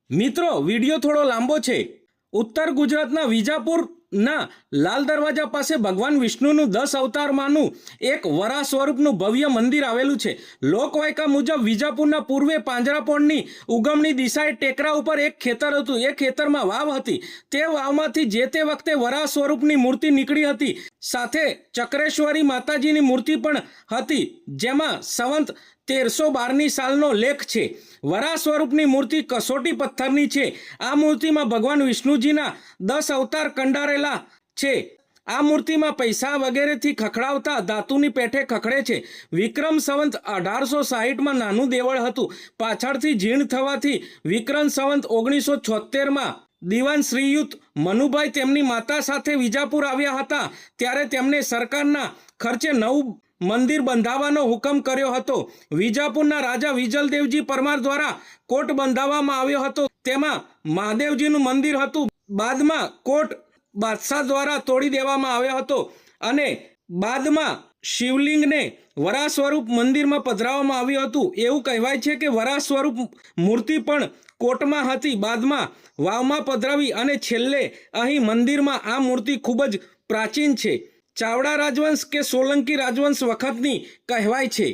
મિત્રો વિડિયો થોડો લાંબો છે। ઉત્તર ગુજરાતના વિજાપુરના લાલ દરવાજા પાસે ભગવાન વિષ્ણુનું 10 અવતારમાંનું એક વરાહ સ્વરૂપનું ભવ્ય મંદિર આવેલું છે। લોકવાયકા મુજબ વિજાપુરના પૂર્વે પાંજરાપોળની ઉગમણી દિશાએ ટેકરા ઉપર એક ખેતર હતું। એ ખેતરમાં વાવ હતી। તે વાવમાંથી જે તે વખતે વરાહ સ્વરૂપની મૂર્તિ નીકળી હતી। સાથે ચક્રેશ્વરી માતાજીની મૂર્તિ પણ હતી, જેમાં સંવત 1312ની સાલનો લેખ છે। વરાહ સ્વરૂપની મૂર્તિ કસોટી પથ્થરની છે। આ મૂર્તિમાં ભગવાન વિષ્ણુજીના 10 અવતાર કંડારેલા છે। આ મૂર્તિમાં પૈસા વગેરેથી ખખડાવતા ધાતુની પેઠે ખખડે છે। વિક્રમ સંવત 1860માં નાનું દેવળ હતું। પાછળથી જીર્ણ થવાથી વિક્રમ સંવત 1976માં દિવાન શ્રીયુત મનુભાઈ તેમની માતા સાથે વિજાપુર આવ્યા હતા। ત્યારે તેમને સરકારના ખર્ચે નવું મંદિર બંધાવવાનો હુકમ કર્યો હતો। વિજાપુરના રાજા વિજલદેવજી પરમાર દ્વારા કોટ બંધાવવામાં આવ્યો હતો। તેમાં મહાદેવજીનું મંદિર હતું। બાદમાં કોટ બાદશાહ દ્વારા તોડી દેવામાં આવ્યો હતો અને બાદમાં શિવલિંગને વરાહ સ્વરૂપ મંદિરમાં પધરાવવામાં આવ્યું હતું। એવું કહેવાય છે કે વરાહ સ્વરૂપ મૂર્તિ પણ કોટમાં હતી, બાદમાં વાવમાં પધરાવી અને છેલ્લે અહીં મંદિરમાં। આ મૂર્તિ ખૂબ જ પ્રાચીન છે। ચાવડા રાજવંશ કે સોલંકી રાજવંશ વખતની કહેવાય છે।